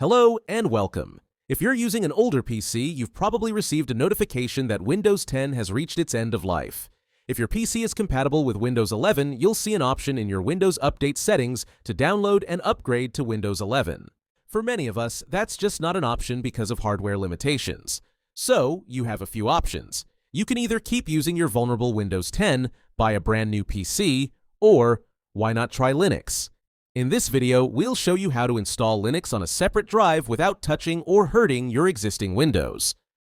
Hello and welcome. If you're using an older PC, you've probably received a notification that Windows 10 has reached its end of life. If your PC is compatible with Windows 11, you'll see an option in your Windows Update settings to download and upgrade to Windows 11. For many of us, that's just not an option because of hardware limitations. So, you have a few options. You can either keep using your vulnerable Windows 10, buy a brand new PC, or why not try Linux? In this video, we'll show you how to install Linux on a separate drive without touching or hurting your existing Windows.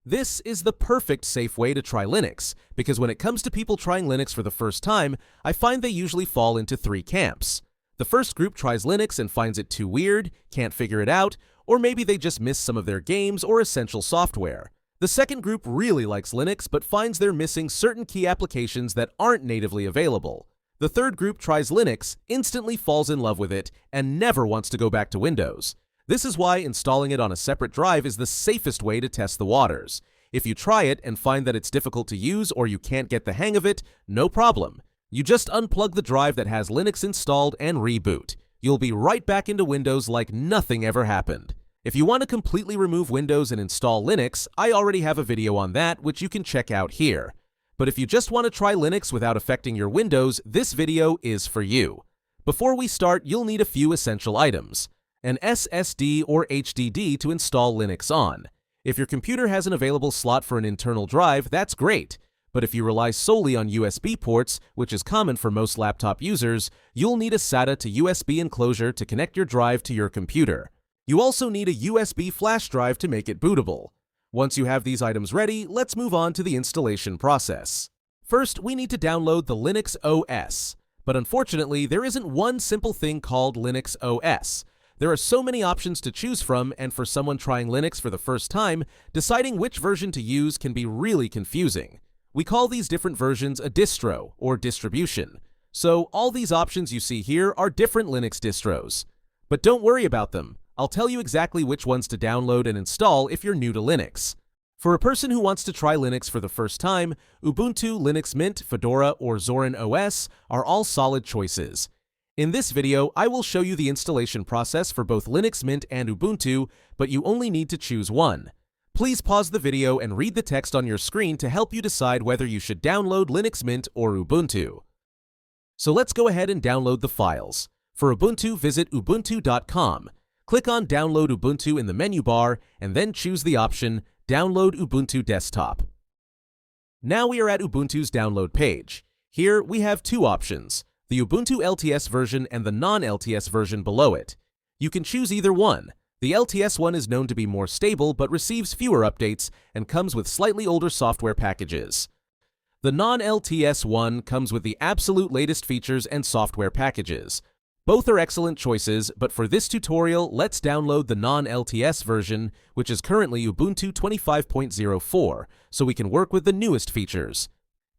This is the perfect safe way to try Linux, because when it comes to people trying Linux for the first time, I find they usually fall into three camps. The first group tries Linux and finds it too weird, can't figure it out, or maybe they just miss some of their games or essential software. The second group really likes Linux but finds they're missing certain key applications that aren't natively available. The third group tries Linux, instantly falls in love with it, and never wants to go back to Windows. This is why installing it on a separate drive is the safest way to test the waters. If you try it and find that it's difficult to use or you can't get the hang of it, no problem. You just unplug the drive that has Linux installed and reboot. You'll be right back into Windows like nothing ever happened. If you want to completely remove Windows and install Linux, I already have a video on that, which you can check out here. But if you just want to try Linux without affecting your Windows, this video is for you. Before we start, you'll need a few essential items. An SSD or HDD to install Linux on. If your computer has an available slot for an internal drive, that's great. But if you rely solely on USB ports, which is common for most laptop users, you'll need a SATA to USB enclosure to connect your drive to your computer. You also need a USB flash drive to make it bootable. Once you have these items ready, let's move on to the installation process. First, we need to download the Linux OS. But unfortunately, there isn't one simple thing called Linux OS. There are so many options to choose from, and for someone trying Linux for the first time, deciding which version to use can be really confusing. We call these different versions a distro, or distribution. So all these options you see here are different Linux distros. But don't worry about them. I'll tell you exactly which ones to download and install if you're new to Linux. For a person who wants to try Linux for the first time, Ubuntu, Linux Mint, Fedora, or Zorin OS are all solid choices. In this video, I will show you the installation process for both Linux Mint and Ubuntu, but you only need to choose one. Please pause the video and read the text on your screen to help you decide whether you should download Linux Mint or Ubuntu. So let's go ahead and download the files. For Ubuntu, visit ubuntu.com. Click on Download Ubuntu in the menu bar, and then choose the option Download Ubuntu Desktop. Now we are at Ubuntu's download page. Here we have two options, the Ubuntu LTS version and the non-LTS version below it. You can choose either one. The LTS one is known to be more stable but receives fewer updates and comes with slightly older software packages. The non-LTS one comes with the absolute latest features and software packages. Both are excellent choices, but for this tutorial, let's download the non-LTS version, which is currently Ubuntu 25.04, so we can work with the newest features.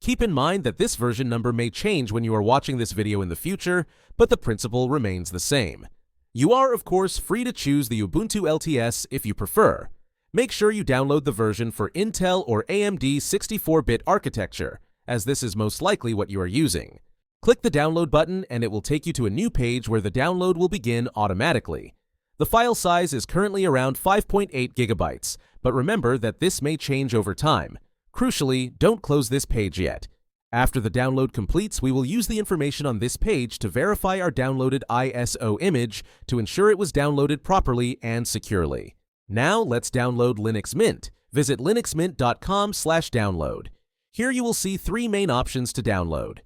Keep in mind that this version number may change when you are watching this video in the future, but the principle remains the same. You are, of course, free to choose the Ubuntu LTS if you prefer. Make sure you download the version for Intel or AMD 64-bit architecture, as this is most likely what you are using. Click the download button and it will take you to a new page where the download will begin automatically. The file size is currently around 5.8 gigabytes, but remember that this may change over time. Crucially, don't close this page yet. After the download completes, we will use the information on this page to verify our downloaded ISO image to ensure it was downloaded properly and securely. Now let's download Linux Mint. Visit linuxmint.com/download. Here you will see three main options to download: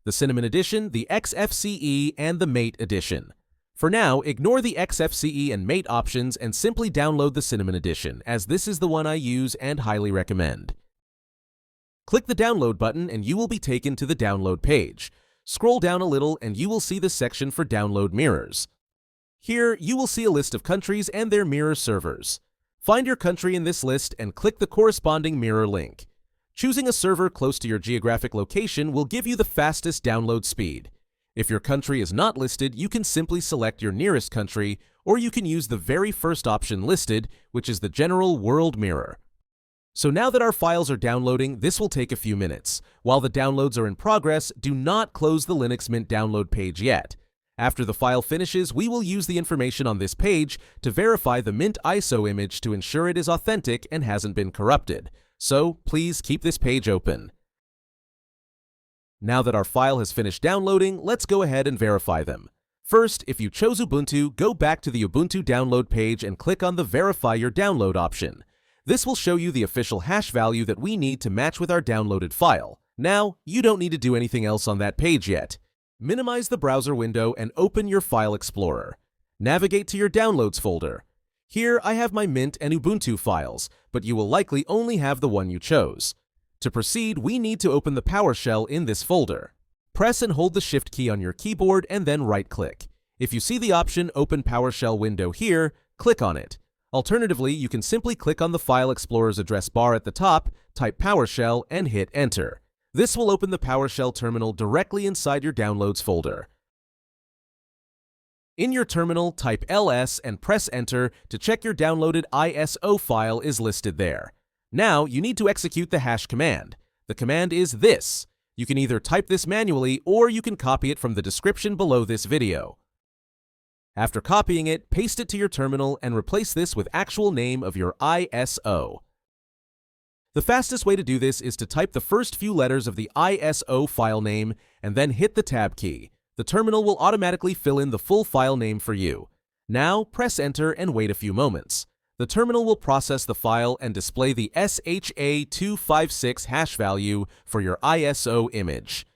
the Cinnamon Edition, the XFCE, and the Mate Edition. For now, ignore the XFCE and Mate options and simply download the Cinnamon Edition, as this is the one I use and highly recommend. Click the download button and you will be taken to the download page. Scroll down a little and you will see the section for download mirrors. Here, you will see a list of countries and their mirror servers. Find your country in this list and click the corresponding mirror link. Choosing a server close to your geographic location will give you the fastest download speed. If your country is not listed, you can simply select your nearest country, or you can use the very first option listed, which is the general world mirror. So now that our files are downloading, this will take a few minutes. While the downloads are in progress, do not close the Linux Mint download page yet. After the file finishes, we will use the information on this page to verify the Mint ISO image to ensure it is authentic and hasn't been corrupted. So please keep this page open. Now that our file has finished downloading, let's go ahead and verify them. First, if you chose Ubuntu, go back to the Ubuntu download page and click on the Verify Your Download option. This will show you the official hash value that we need to match with our downloaded file. Now, you don't need to do anything else on that page yet. Minimize the browser window and open your File Explorer. Navigate to your Downloads folder. Here, I have my Mint and Ubuntu files, but you will likely only have the one you chose. To proceed, we need to open the PowerShell in this folder. Press and hold the Shift key on your keyboard and then right-click. If you see the option Open PowerShell window here, click on it. Alternatively, you can simply click on the File Explorer's address bar at the top, type PowerShell, and hit Enter. This will open the PowerShell terminal directly inside your Downloads folder. In your terminal, type ls and press Enter to check your downloaded ISO file is listed there. Now, you need to execute the hash command. The command is this. You can either type this manually or you can copy it from the description below this video. After copying it, paste it to your terminal and replace this with actual name of your ISO. The fastest way to do this is to type the first few letters of the ISO file name and then hit the Tab key. The terminal will automatically fill in the full file name for you. Now, press Enter and wait a few moments. The terminal will process the file and display the SHA256 hash value for your ISO image.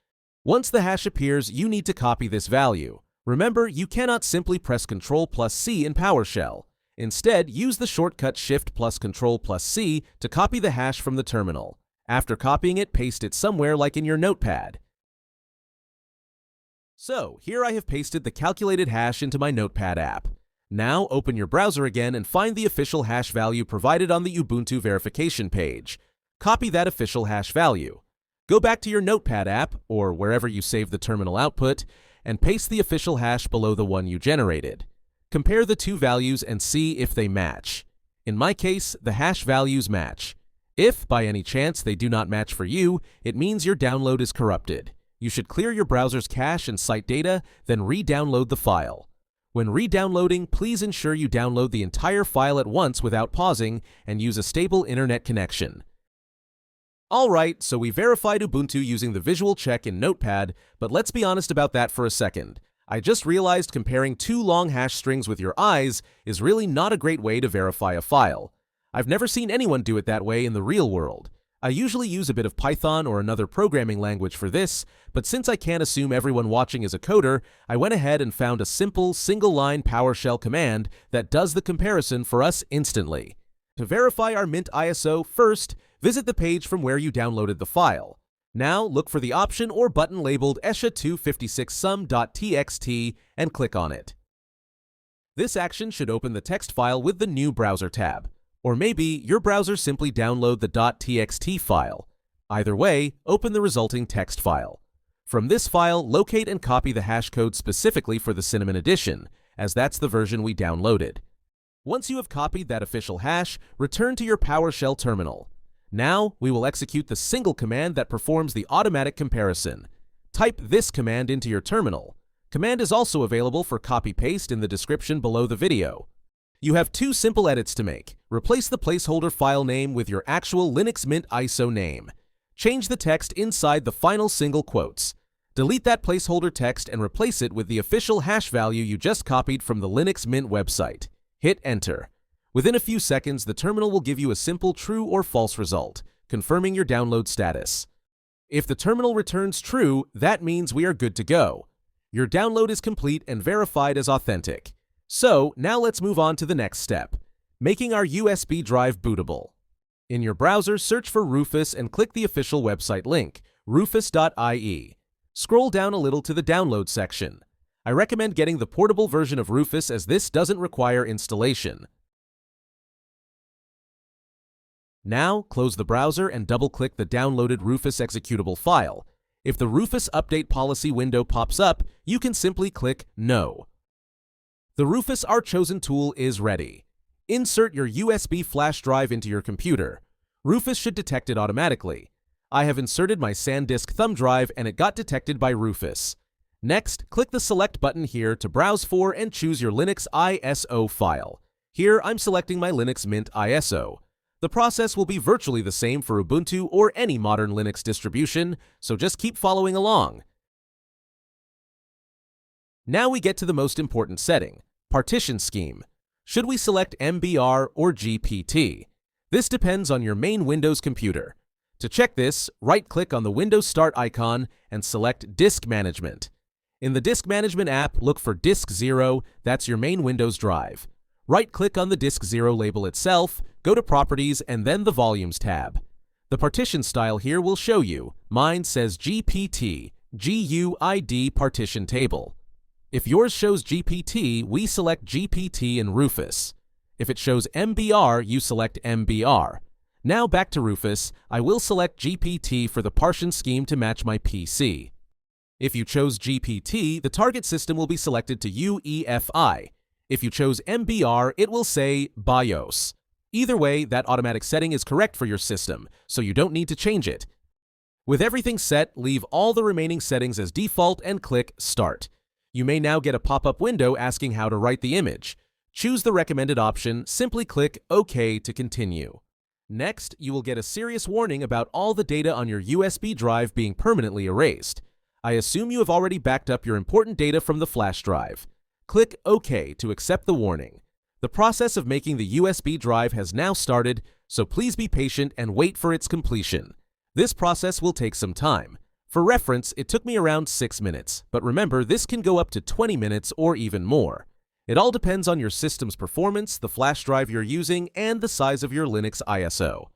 Once the hash appears, you need to copy this value. Remember, you cannot simply press Ctrl+C in PowerShell. Instead, use the shortcut Shift+Ctrl+C to copy the hash from the terminal. After copying it, paste it somewhere like in your notepad. So, here I have pasted the calculated hash into my Notepad app. Now, open your browser again and find the official hash value provided on the Ubuntu verification page. Copy that official hash value. Go back to your Notepad app, or wherever you save the terminal output, and paste the official hash below the one you generated. Compare the two values and see if they match. In my case, the hash values match. If, by any chance, they do not match for you, it means your download is corrupted. You should clear your browser's cache and site data, then re-download the file. When re-downloading, please ensure you download the entire file at once without pausing and use a stable internet connection. Alright, so we verified Ubuntu using the visual check in Notepad, but let's be honest about that for a second. I just realized comparing two long hash strings with your eyes is really not a great way to verify a file. I've never seen anyone do it that way in the real world. I usually use a bit of Python or another programming language for this, but since I can't assume everyone watching is a coder, I went ahead and found a simple, single-line PowerShell command that does the comparison for us instantly. To verify our Mint ISO, first, visit the page from where you downloaded the file. Now, look for the option or button labeled SHA256sum.txt and click on it. This action should open the text file with the New Browser tab. Or maybe your browser simply download the .txt file. Either way, open the resulting text file. From this file, locate and copy the hash code specifically for the Cinnamon edition, as that's the version we downloaded. Once you have copied that official hash, return to your PowerShell terminal. Now, we will execute the single command that performs the automatic comparison. Type this command into your terminal. Command is also available for copy-paste in the description below the video. You have two simple edits to make. Replace the placeholder file name with your actual Linux Mint ISO name. Change the text inside the final single quotes. Delete that placeholder text and replace it with the official hash value you just copied from the Linux Mint website. Hit Enter. Within a few seconds, the terminal will give you a simple true or false result, confirming your download status. If the terminal returns true, that means we are good to go. Your download is complete and verified as authentic. So, now let's move on to the next step, making our USB drive bootable. In your browser, search for Rufus and click the official website link, rufus.ie. Scroll down a little to the download section. I recommend getting the portable version of Rufus as this doesn't require installation. Now, close the browser and double-click the downloaded Rufus executable file. If the Rufus Update Policy window pops up, you can simply click No. The Rufus Our Chosen tool is ready. Insert your USB flash drive into your computer. Rufus should detect it automatically. I have inserted my SanDisk thumb drive and it got detected by Rufus. Next, click the Select button here to browse for and choose your Linux ISO file. Here, I'm selecting my Linux Mint ISO. The process will be virtually the same for Ubuntu or any modern Linux distribution, so just keep following along. Now we get to the most important setting, partition scheme. Should we select MBR or GPT? This depends on your main Windows computer. To check this, right-click on the Windows Start icon and select Disk Management. In the Disk Management app, look for Disk 0, that's your main Windows drive. Right-click on the Disk 0 label itself, go to Properties and then the Volumes tab. The partition style here will show you. Mine says GPT, GUID partition table. If yours shows GPT, we select GPT and Rufus. If it shows MBR, you select MBR. Now back to Rufus, I will select GPT for the partition scheme to match my PC. If you chose GPT, the target system will be selected to UEFI. If you chose MBR, it will say BIOS. Either way, that automatic setting is correct for your system, so you don't need to change it. With everything set, leave all the remaining settings as default and click Start. You may now get a pop-up window asking how to write the image. Choose the recommended option, simply click OK to continue. Next, you will get a serious warning about all the data on your USB drive being permanently erased. I assume you have already backed up your important data from the flash drive. Click OK to accept the warning. The process of making the USB drive has now started, so please be patient and wait for its completion. This process will take some time. For reference, it took me around 6 minutes, but remember, this can go up to 20 minutes or even more. It all depends on your system's performance, the flash drive you're using, and the size of your Linux ISO.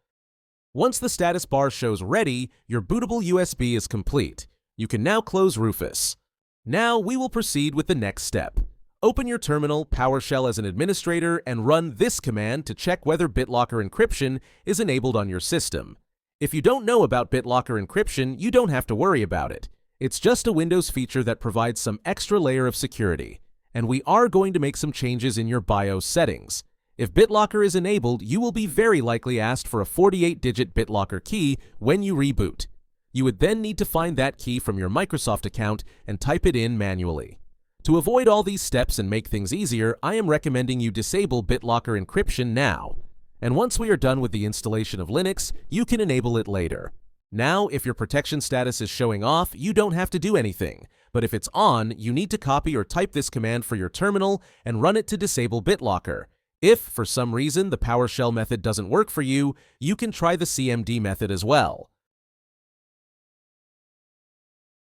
Once the status bar shows ready, your bootable USB is complete. You can now close Rufus. Now we will proceed with the next step. Open your terminal, PowerShell as an administrator, and run this command to check whether BitLocker encryption is enabled on your system. If you don't know about BitLocker encryption, you don't have to worry about it. It's just a Windows feature that provides some extra layer of security. And we are going to make some changes in your BIOS settings. If BitLocker is enabled, you will be very likely asked for a 48-digit BitLocker key when you reboot. You would then need to find that key from your Microsoft account and type it in manually. To avoid all these steps and make things easier, I am recommending you disable BitLocker encryption now. And once we are done with the installation of Linux, you can enable it later. Now, if your protection status is showing off, you don't have to do anything. But if it's on, you need to copy or type this command for your terminal and run it to disable BitLocker. If, for some reason, the PowerShell method doesn't work for you, you can try the CMD method as well.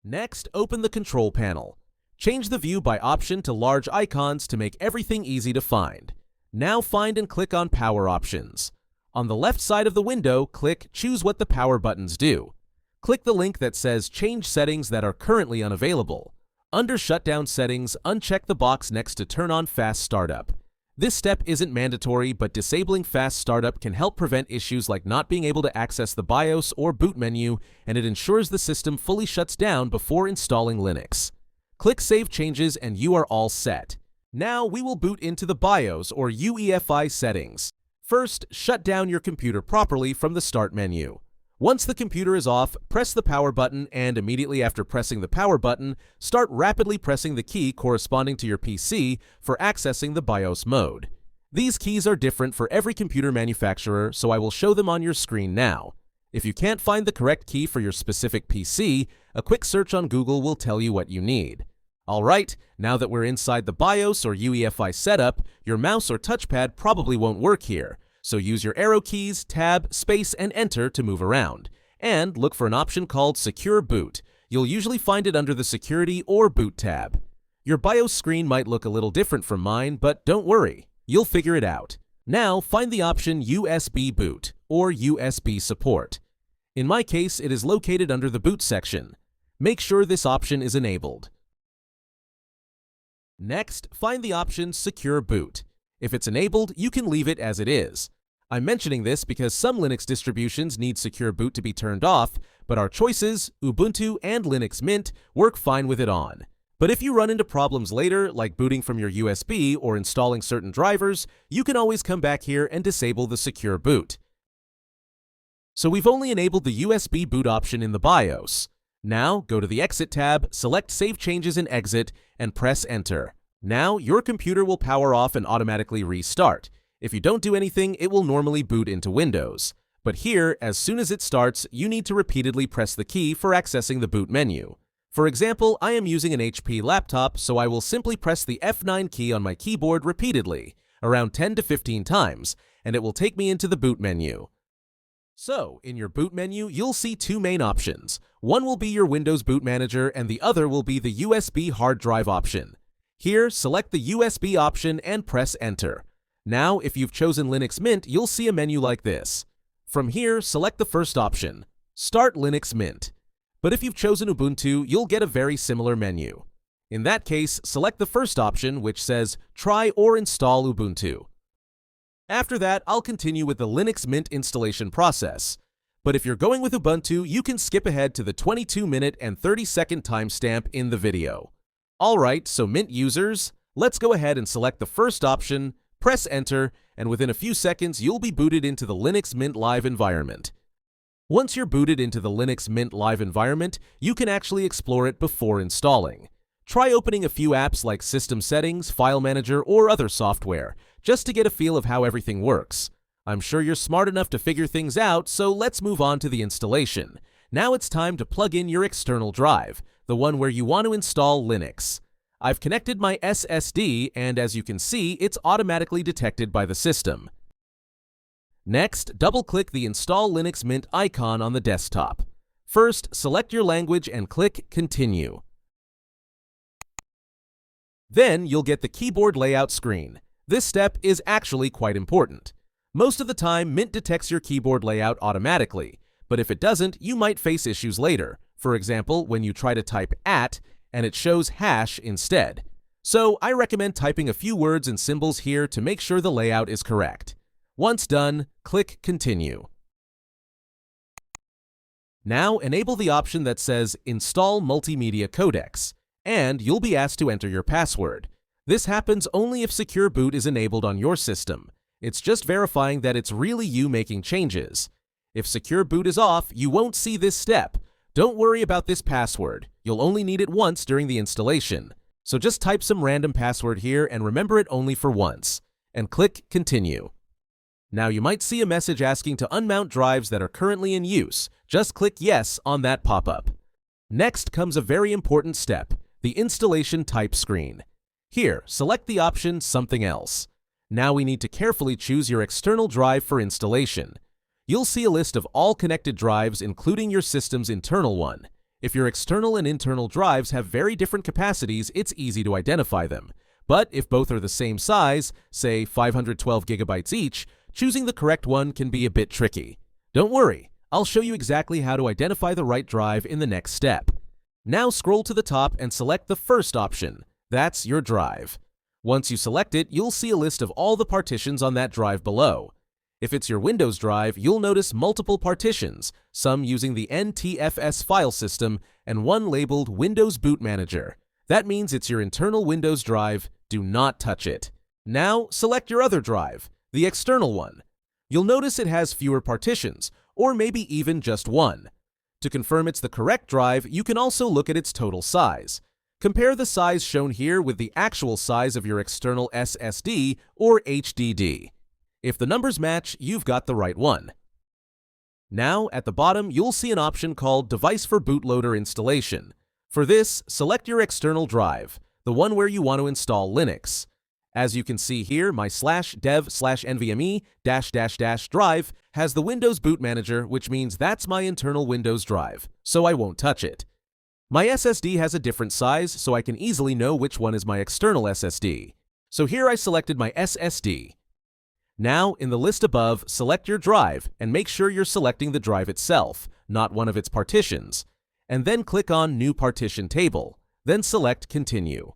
Next, open the control panel. Change the view by option to large icons to make everything easy to find. Now find and click on Power Options. On the left side of the window, click Choose what the power buttons do. Click the link that says Change settings that are currently unavailable. Under Shutdown Settings, uncheck the box next to Turn on Fast Startup. This step isn't mandatory, but disabling Fast Startup can help prevent issues like not being able to access the BIOS or boot menu, and it ensures the system fully shuts down before installing Linux. Click Save Changes and you are all set. Now we will boot into the BIOS or UEFI settings. First, shut down your computer properly from the Start menu. Once the computer is off, press the power button and immediately after pressing the power button, start rapidly pressing the key corresponding to your PC for accessing the BIOS mode. These keys are different for every computer manufacturer, so I will show them on your screen now. If you can't find the correct key for your specific PC, a quick search on Google will tell you what you need. Alright, now that we're inside the BIOS or UEFI setup, your mouse or touchpad probably won't work here. So use your arrow keys, tab, space, and enter to move around. And look for an option called Secure Boot. You'll usually find it under the Security or Boot tab. Your BIOS screen might look a little different from mine, but don't worry, you'll figure it out. Now find the option USB Boot or USB Support. In my case, it is located under the Boot section. Make sure this option is enabled. Next, find the option Secure Boot. If it's enabled, you can leave it as it is. I'm mentioning this because some Linux distributions need Secure Boot to be turned off, but our choices, Ubuntu and Linux Mint, work fine with it on. But if you run into problems later, like booting from your USB or installing certain drivers, you can always come back here and disable the Secure Boot. So we've only enabled the USB boot option in the BIOS. Now, go to the Exit tab, select Save Changes and Exit, and press Enter. Now, your computer will power off and automatically restart. If you don't do anything, it will normally boot into Windows. But here, as soon as it starts, you need to repeatedly press the key for accessing the boot menu. For example, I am using an HP laptop, so I will simply press the F9 key on my keyboard repeatedly, around 10 to 15 times, and it will take me into the boot menu. So, in your boot menu, you'll see two main options. One will be your Windows Boot Manager, and the other will be the USB hard drive option. Here, select the USB option and press Enter. Now, if you've chosen Linux Mint, you'll see a menu like this. From here, select the first option, Start Linux Mint. But if you've chosen Ubuntu, you'll get a very similar menu. In that case, select the first option, which says Try or Install Ubuntu. After that, I'll continue with the Linux Mint installation process. But if you're going with Ubuntu, you can skip ahead to the 22-minute and 30-second timestamp in the video. Alright, so Mint users, let's go ahead and select the first option, press Enter, and within a few seconds, you'll be booted into the Linux Mint Live environment. Once you're booted into the Linux Mint Live environment, you can actually explore it before installing. Try opening a few apps like System Settings, File Manager, or other software, just to get a feel of how everything works. I'm sure you're smart enough to figure things out, so let's move on to the installation. Now it's time to plug in your external drive, the one where you want to install Linux. I've connected my SSD, and as you can see, it's automatically detected by the system. Next, double-click the Install Linux Mint icon on the desktop. First, select your language and click Continue. Then, you'll get the keyboard layout screen. This step is actually quite important. Most of the time, Mint detects your keyboard layout automatically, but if it doesn't, you might face issues later. For example, when you try to type @ and it shows hash instead. So I recommend typing a few words and symbols here to make sure the layout is correct. Once done, click Continue. Now enable the option that says Install Multimedia Codecs, and you'll be asked to enter your password. This happens only if Secure Boot is enabled on your system. It's just verifying that it's really you making changes. If Secure Boot is off, you won't see this step. Don't worry about this password. You'll only need it once during the installation. So just type some random password here and remember it only for once. And click Continue. Now you might see a message asking to unmount drives that are currently in use. Just click Yes on that pop-up. Next comes a very important step, the installation type screen. Here, select the option Something Else. Now we need to carefully choose your external drive for installation. You'll see a list of all connected drives, including your system's internal one. If your external and internal drives have very different capacities, it's easy to identify them. But if both are the same size, say 512 gigabytes each, choosing the correct one can be a bit tricky. Don't worry, I'll show you exactly how to identify the right drive in the next step. Now scroll to the top and select the first option. That's your drive. Once you select it, you'll see a list of all the partitions on that drive below. If it's your Windows drive, you'll notice multiple partitions, some using the NTFS file system and one labeled Windows Boot Manager. That means it's your internal Windows drive. Do not touch it. Now, select your other drive, the external one. You'll notice it has fewer partitions, or maybe even just one. To confirm it's the correct drive, you can also look at its total size. Compare the size shown here with the actual size of your external SSD or HDD. If the numbers match, you've got the right one. Now, at the bottom, you'll see an option called Device for Bootloader Installation. For this, select your external drive, the one where you want to install Linux. As you can see here, my /dev/nvme-- drive has the Windows Boot Manager, which means that's my internal Windows drive, so I won't touch it. My SSD has a different size, so I can easily know which one is my external SSD. So here I selected my SSD. Now, in the list above, select your drive and make sure you're selecting the drive itself, not one of its partitions. And then click on New Partition Table, then select Continue.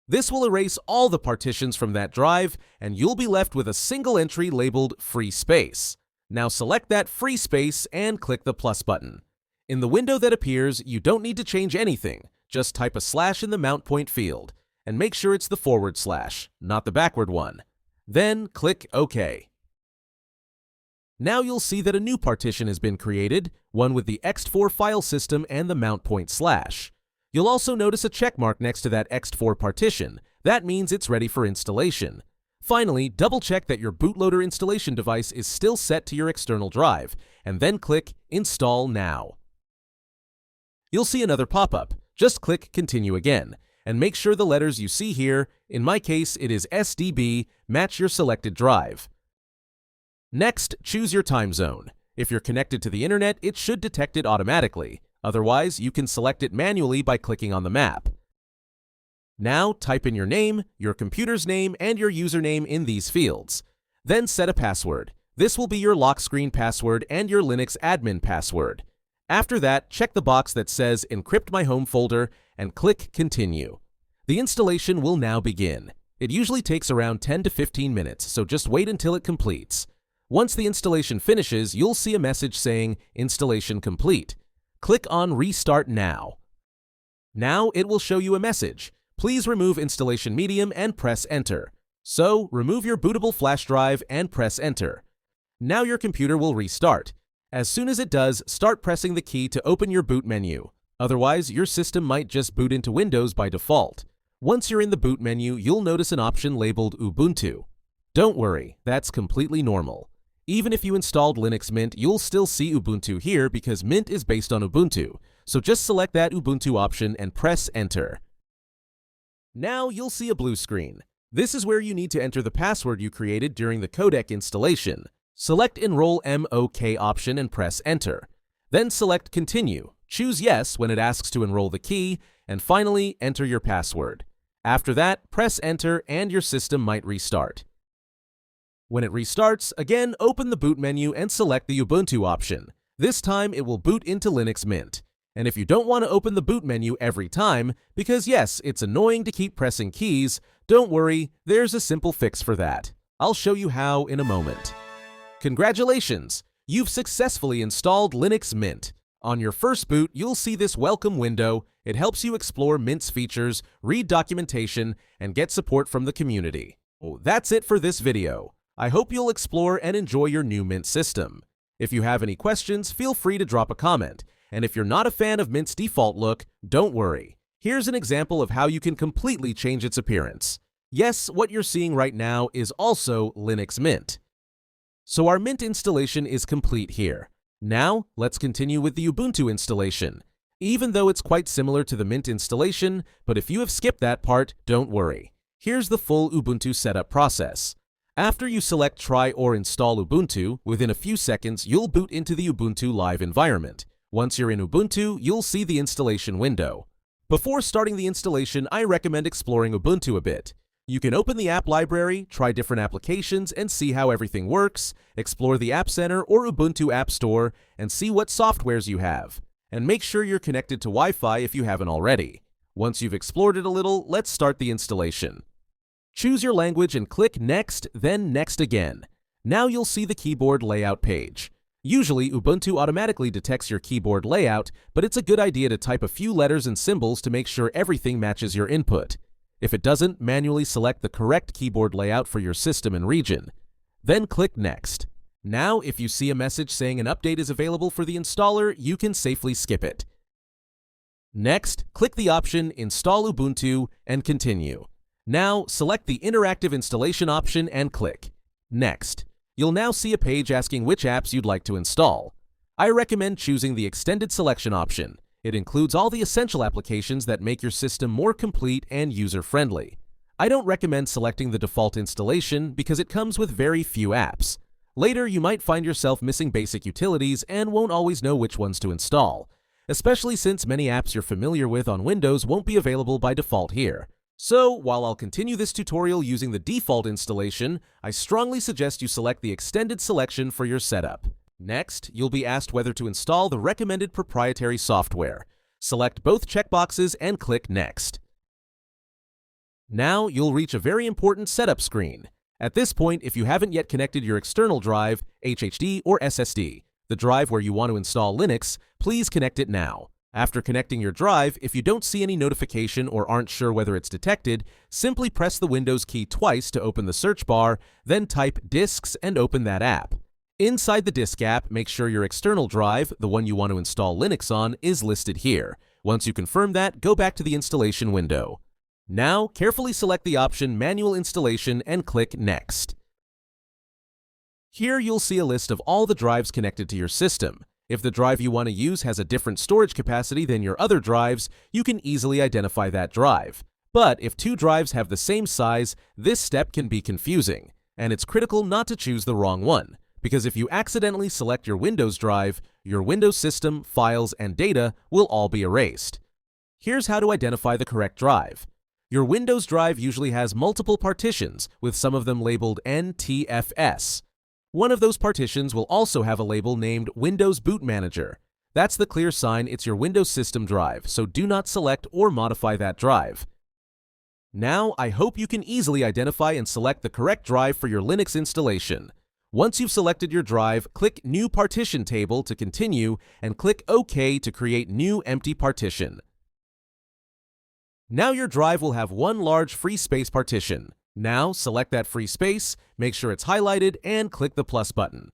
This will erase all the partitions from that drive, and you'll be left with a single entry labeled Free Space. Now select that free space and click the plus button. In the window that appears, you don't need to change anything. Just type a slash in the mount point field, and make sure it's the /, not the backward one. Then click OK. Now you'll see that a new partition has been created, one with the ext4 file system and the mount point /. You'll also notice a check mark next to that ext4 partition. That means it's ready for installation. Finally, double-check that your bootloader installation device is still set to your external drive, and then click Install Now. You'll see another pop-up. Just click Continue again, and make sure the letters you see here, in my case it is SDB, match your selected drive. Next, choose your time zone. If you're connected to the internet, it should detect it automatically. Otherwise, you can select it manually by clicking on the map. Now, type in your name, your computer's name, and your username in these fields. Then set a password. This will be your lock screen password and your Linux admin password. After that, check the box that says Encrypt My Home folder and click Continue. The installation will now begin. It usually takes around 10 to 15 minutes, so just wait until it completes. Once the installation finishes, you'll see a message saying Installation Complete. Click on Restart Now. Now it will show you a message. Please remove installation medium and press Enter. So, remove your bootable flash drive and press Enter. Now your computer will restart. As soon as it does, start pressing the key to open your boot menu. Otherwise, your system might just boot into Windows by default. Once you're in the boot menu, you'll notice an option labeled Ubuntu. Don't worry, that's completely normal. Even if you installed Linux Mint, you'll still see Ubuntu here because Mint is based on Ubuntu. So just select that Ubuntu option and press Enter. Now you'll see a blue screen. This is where you need to enter the password you created during the codec installation. Select Enroll MOK option and press Enter. Then select Continue. Choose Yes when it asks to enroll the key, and finally enter your password. After that, press Enter and your system might restart. When it restarts, again open the boot menu and select the Ubuntu option. This time it will boot into Linux Mint. And if you don't want to open the boot menu every time, because yes, it's annoying to keep pressing keys, don't worry, there's a simple fix for that. I'll show you how in a moment. Congratulations! You've successfully installed Linux Mint. On your first boot, you'll see this welcome window. It helps you explore Mint's features, read documentation, and get support from the community. Oh, that's it for this video. I hope you'll explore and enjoy your new Mint system. If you have any questions, feel free to drop a comment. And if you're not a fan of Mint's default look, don't worry. Here's an example of how you can completely change its appearance. Yes, what you're seeing right now is also Linux Mint. So our Mint installation is complete here. Now, let's continue with the Ubuntu installation. Even though it's quite similar to the Mint installation, but if you have skipped that part, don't worry. Here's the full Ubuntu setup process. After you select Try or Install Ubuntu, within a few seconds, you'll boot into the Ubuntu Live environment. Once you're in Ubuntu, you'll see the installation window. Before starting the installation, I recommend exploring Ubuntu a bit. You can open the app library, try different applications, and see how everything works, explore the App Center or Ubuntu App Store, and see what softwares you have. And make sure you're connected to Wi-Fi if you haven't already. Once you've explored it a little, let's start the installation. Choose your language and click Next, then Next again. Now you'll see the keyboard layout page. Usually, Ubuntu automatically detects your keyboard layout, but it's a good idea to type a few letters and symbols to make sure everything matches your input. If it doesn't, manually select the correct keyboard layout for your system and region. Then click Next. Now, if you see a message saying an update is available for the installer, you can safely skip it. Next, click the option Install Ubuntu and continue. Now, select the Interactive Installation option and click Next. You'll now see a page asking which apps you'd like to install. I recommend choosing the Extended Selection option. It includes all the essential applications that make your system more complete and user-friendly. I don't recommend selecting the default installation because it comes with very few apps. Later, you might find yourself missing basic utilities and won't always know which ones to install, especially since many apps you're familiar with on Windows won't be available by default here. So, while I'll continue this tutorial using the default installation, I strongly suggest you select the extended selection for your setup. Next, you'll be asked whether to install the recommended proprietary software. Select both checkboxes and click Next. Now, you'll reach a very important setup screen. At this point, if you haven't yet connected your external drive, HHD or SSD, the drive where you want to install Linux, please connect it now. After connecting your drive, if you don't see any notification or aren't sure whether it's detected, simply press the Windows key twice to open the search bar, then type Disks and open that app. Inside the disk app, make sure your external drive, the one you want to install Linux on, is listed here. Once you confirm that, go back to the installation window. Now, carefully select the option Manual Installation and click Next. Here you'll see a list of all the drives connected to your system. If the drive you want to use has a different storage capacity than your other drives, you can easily identify that drive. But if two drives have the same size, this step can be confusing, and it's critical not to choose the wrong one, because if you accidentally select your Windows drive, your Windows system, files, and data will all be erased. Here's how to identify the correct drive. Your Windows drive usually has multiple partitions, with some of them labeled NTFS. One of those partitions will also have a label named Windows Boot Manager. That's the clear sign it's your Windows system drive, so do not select or modify that drive. Now, I hope you can easily identify and select the correct drive for your Linux installation. Once you've selected your drive, click New Partition Table to continue and click OK to create new empty partition. Now your drive will have one large free space partition. Now, select that free space, make sure it's highlighted, and click the plus button.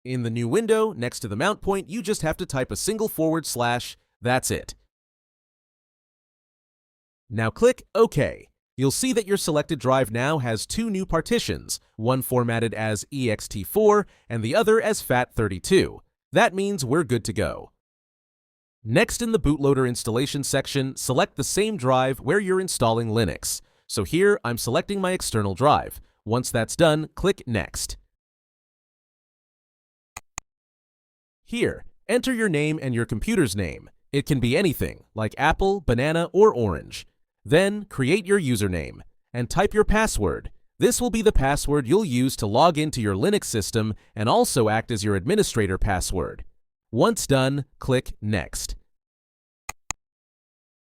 In the new window, next to the mount point, you just have to type a single /. That's it. Now click OK. You'll see that your selected drive now has two new partitions, one formatted as ext4 and the other as FAT32. That means we're good to go. Next, in the bootloader installation section, select the same drive where you're installing Linux. So here, I'm selecting my external drive. Once that's done, click Next. Here, enter your name and your computer's name. It can be anything, like Apple, Banana, or Orange. Then, create your username, and type your password. This will be the password you'll use to log into your Linux system and also act as your administrator password. Once done, click Next.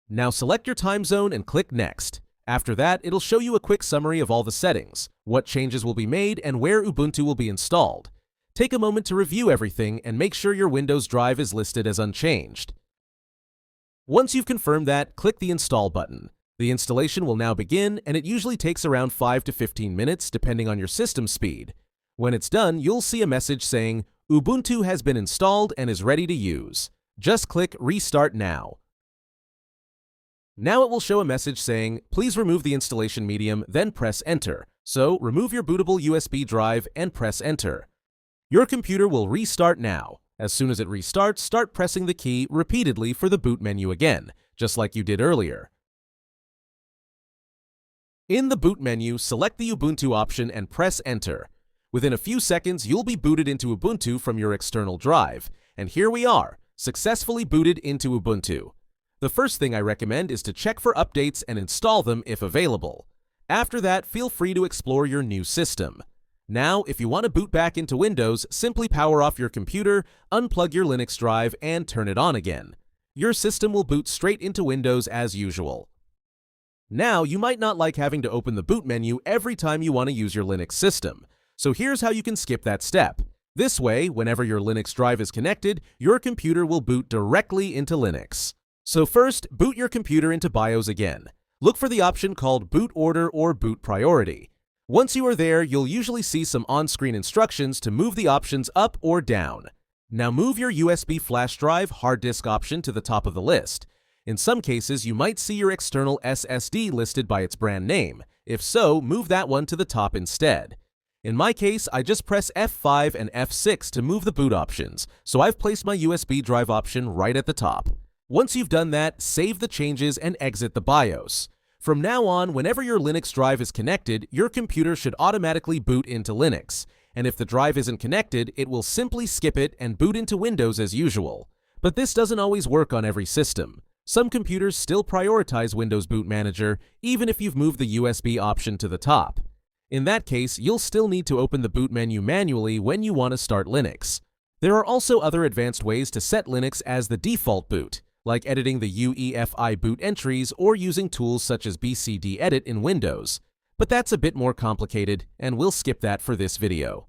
Now select your time zone and click Next. After that, it'll show you a quick summary of all the settings, what changes will be made, and where Ubuntu will be installed. Take a moment to review everything and make sure your Windows drive is listed as unchanged. Once you've confirmed that, click the Install button. The installation will now begin, and it usually takes around 5 to 15 minutes depending on your system speed. When it's done, you'll see a message saying, Ubuntu has been installed and is ready to use. Just click Restart Now. Now it will show a message saying, please remove the installation medium, then press Enter. So remove your bootable USB drive and press Enter. Your computer will restart now. As soon as it restarts, start pressing the key repeatedly for the boot menu again, just like you did earlier. In the boot menu, select the Ubuntu option and press Enter. Within a few seconds, you'll be booted into Ubuntu from your external drive. And here we are, successfully booted into Ubuntu. The first thing I recommend is to check for updates and install them if available. After that, feel free to explore your new system. Now, if you want to boot back into Windows, simply power off your computer, unplug your Linux drive, and turn it on again. Your system will boot straight into Windows as usual. Now, you might not like having to open the boot menu every time you want to use your Linux system. So here's how you can skip that step. This way, whenever your Linux drive is connected, your computer will boot directly into Linux. So first, boot your computer into BIOS again. Look for the option called Boot Order or Boot Priority. Once you are there, you'll usually see some on-screen instructions to move the options up or down. Now move your USB flash drive hard disk option to the top of the list. In some cases, you might see your external SSD listed by its brand name. If so, move that one to the top instead. In my case, I just press F5 and F6 to move the boot options, so I've placed my USB drive option right at the top. Once you've done that, save the changes and exit the BIOS. From now on, whenever your Linux drive is connected, your computer should automatically boot into Linux. And if the drive isn't connected, it will simply skip it and boot into Windows as usual. But this doesn't always work on every system. Some computers still prioritize Windows Boot Manager, even if you've moved the USB option to the top. In that case, you'll still need to open the boot menu manually when you want to start Linux. There are also other advanced ways to set Linux as the default boot, like editing the UEFI boot entries or using tools such as BCD Edit in Windows. But that's a bit more complicated, and we'll skip that for this video.